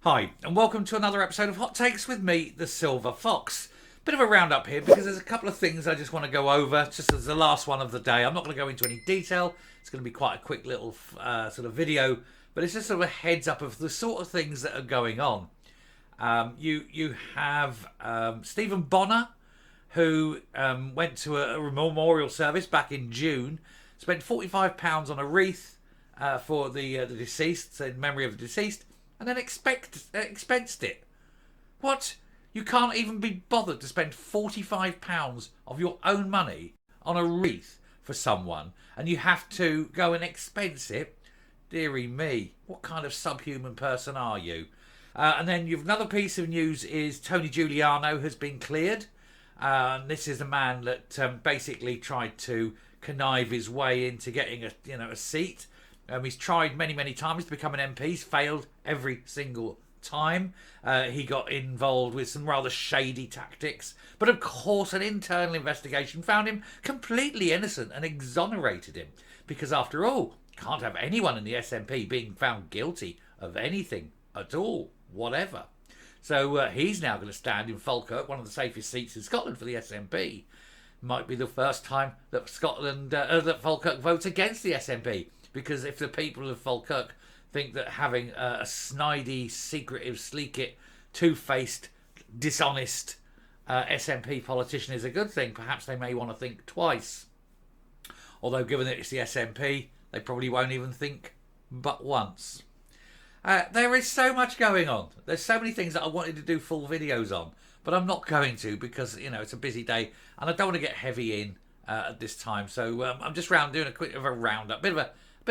Hi, and welcome to another episode of Hot Takes with me, the Silver Fox. Bit of a roundup here because there's a couple of things I just want to go over, just as the last one of the day. I'm not going to go into any detail. It's going to be quite a quick little sort of video, but it's just sort of a heads up of the sort of things that are going on. You have Stephen Bonner, who went to a memorial service back in June, spent £45 on a wreath for the deceased, in memory of the deceased, and then expensed it. What? You can't even be bothered to spend £45 of your own money on a wreath for someone, and you have to go and expense it? Dearie me, what kind of subhuman person are you? And then you've another piece of news is Tony Giuliano has been cleared. This is a man that basically tried to connive his way into getting a seat. He's tried many times to become an MP. He's failed every single time. He got involved with some rather shady tactics. But of course, an internal investigation found him completely innocent and exonerated him. Because after all, can't have anyone in the SNP being found guilty of anything at all, whatever. So he's now going to stand in Falkirk, one of the safest seats in Scotland for the SNP. Might be the first time that that Falkirk votes against the SNP. Because if the people of Falkirk think that having a snidey, secretive, sleek-it, two-faced, dishonest SNP politician is a good thing, perhaps they may want to think twice. Although given that it's the SNP, they probably won't even think but once. There is so much going on. There's so many things that I wanted to do full videos on, but I'm not going to because, it's a busy day and I don't want to get heavy in at this time. So I'm just doing a quick of a roundup, bit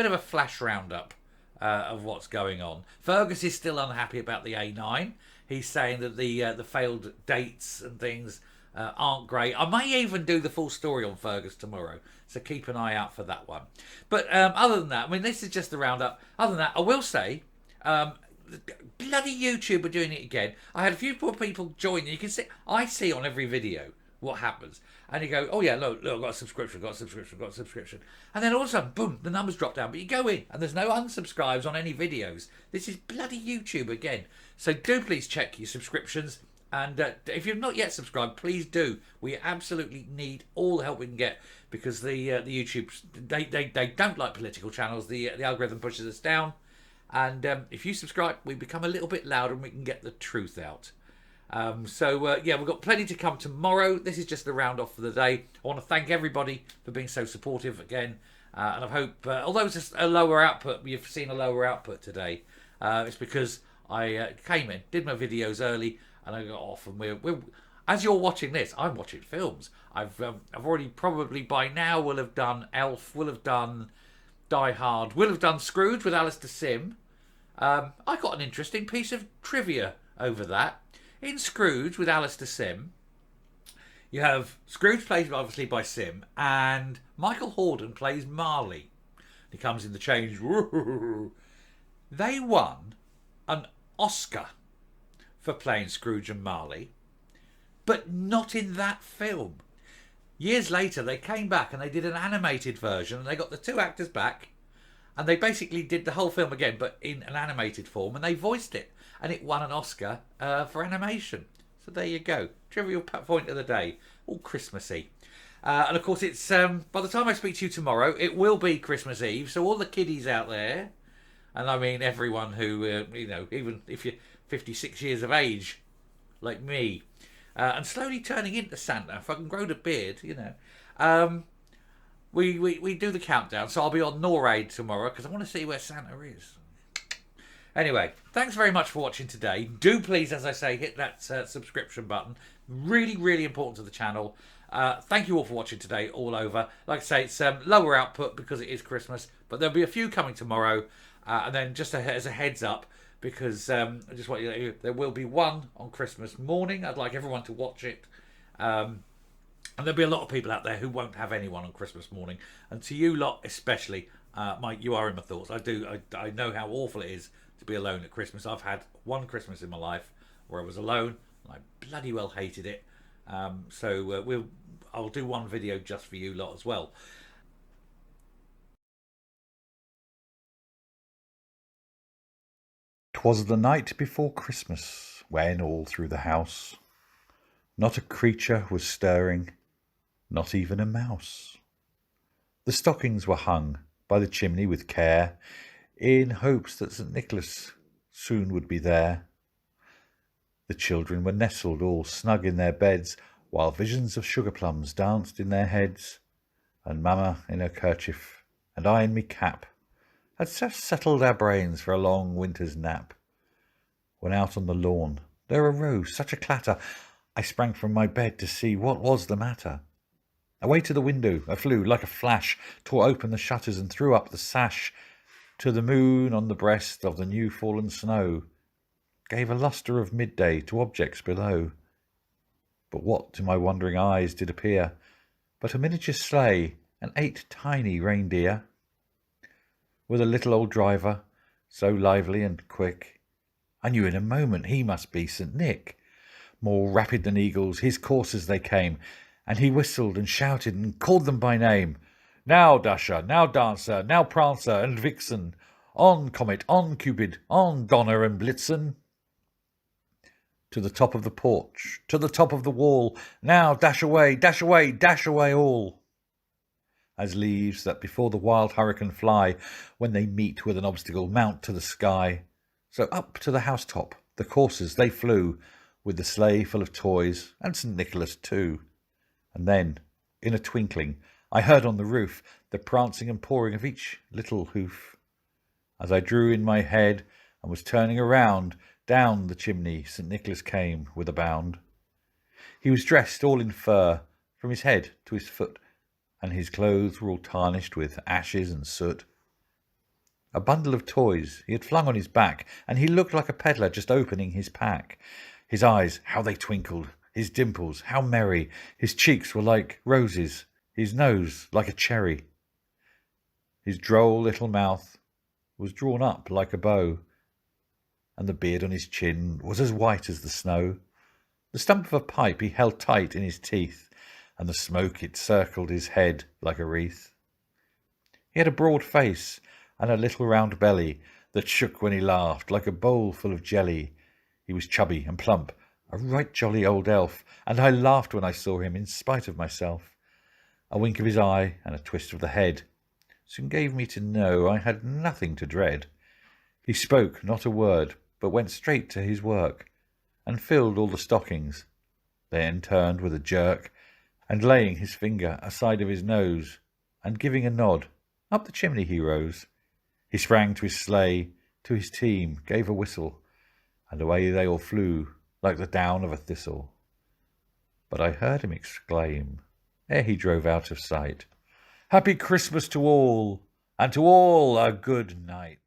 of a flash roundup of what's going on. Fergus is still unhappy about the A9. He's saying that the failed dates and things aren't great. I may even do the full story on Fergus tomorrow, so keep an eye out for that one. But other than that, this is just the roundup. Other than that, I will say, bloody YouTube are doing it again. I had a few poor people join. You can see, I see on every video what happens. And you go, oh yeah, look, I've got a subscription. And then all of a sudden, boom, the numbers drop down. But you go in and there's no unsubscribes on any videos. This is bloody YouTube again. So do please check your subscriptions. And if you've not yet subscribed, please do. We absolutely need all the help we can get because the YouTube, they don't like political channels. The algorithm pushes us down. And if you subscribe, we become a little bit louder and we can get the truth out. We've got plenty to come tomorrow. This is just the round off for the day. I want to thank everybody for being so supportive again. And I hope, although it's just a lower output, you've seen a lower output today. It's because I came in, did my videos early, and I got off. And we're as you're watching this, I'm watching films. I've already probably by now will have done Elf, will have done Die Hard, will have done Scrooge with Alistair Sim. I got an interesting piece of trivia over that. In Scrooge with Alistair Sim, you have Scrooge played obviously by Sim, and Michael Hordern plays Marley. He comes in the change. They won an Oscar for playing Scrooge and Marley, but not in that film. Years later, they came back and they did an animated version, and they got the two actors back, and they basically did the whole film again, but in an animated form, and they voiced it. And it won an Oscar for animation. So there you go. Trivial point of the day. All Christmassy. And of course, it's by the time I speak to you tomorrow, it will be Christmas Eve. So all the kiddies out there, and I mean everyone who, even if you're 56 years of age, like me, and slowly turning into Santa, if I can grow the beard, we do the countdown. So I'll be on NORAID tomorrow because I want to see where Santa is. Anyway, thanks very much for watching today. Do please, as I say, hit that subscription button. Really, really important to the channel. Thank you all for watching today, all over. Like I say, it's lower output because it is Christmas, but there'll be a few coming tomorrow. And then just as a heads up, because I just want you to know, there will be one on Christmas morning. I'd like everyone to watch it. And there'll be a lot of people out there who won't have anyone on Christmas morning. And to you lot especially, Mike, you are in my thoughts. I know how awful it is to be alone at Christmas. I've had one Christmas in my life where I was alone and I bloody well hated it. I'll do one video just for you lot as well. 'Twas the night before Christmas, when all through the house not a creature was stirring, not even a mouse. The stockings were hung by the chimney with care, in hopes that St. Nicholas soon would be there. The children were nestled all snug in their beds, while visions of sugar plums danced in their heads, and Mamma in her kerchief, and I in me cap, had just settled our brains for a long winter's nap, when out on the lawn there arose such a clatter, I sprang from my bed to see what was the matter. Away to the window I flew like a flash, tore open the shutters and threw up the sash, to the moon on the breast of the new fallen snow, gave a lustre of midday to objects below. But what to my wondering eyes did appear but a miniature sleigh and 8 tiny reindeer, with a little old driver, so lively and quick, I knew in a moment he must be St. Nick. More rapid than eagles his coursers they came, and he whistled and shouted and called them by name. Now Dasher, now Dancer, now Prancer and Vixen, on Comet, on Cupid, on Donner and Blitzen. To the top of the porch, to the top of the wall, now dash away, dash away, dash away all. As leaves that before the wild hurricane fly, when they meet with an obstacle, mount to the sky, so up to the housetop the coursers they flew, with the sleigh full of toys, and St. Nicholas too. And then, in a twinkling, I heard on the roof the prancing and pawing of each little hoof. As I drew in my head and was turning around, down the chimney St. Nicholas came with a bound. He was dressed all in fur, from his head to his foot, and his clothes were all tarnished with ashes and soot. A bundle of toys he had flung on his back, and he looked like a peddler just opening his pack. His eyes, how they twinkled, his dimples, how merry, his cheeks were like roses, his nose like a cherry. His droll little mouth was drawn up like a bow, and the beard on his chin was as white as the snow. The stump of a pipe he held tight in his teeth, and the smoke it circled his head like a wreath. He had a broad face and a little round belly that shook when he laughed like a bowl full of jelly. He was chubby and plump, a right jolly old elf, and I laughed when I saw him in spite of myself. A wink of his eye and a twist of the head soon gave me to know I had nothing to dread. He spoke not a word, but went straight to his work, and filled all the stockings, then turned with a jerk, and laying his finger aside of his nose, and giving a nod, up the chimney he rose. He sprang to his sleigh, to his team, gave a whistle, and away they all flew like the down of a thistle. But I heard him exclaim, ere he drove out of sight, "Happy Christmas to all, and to all a good night."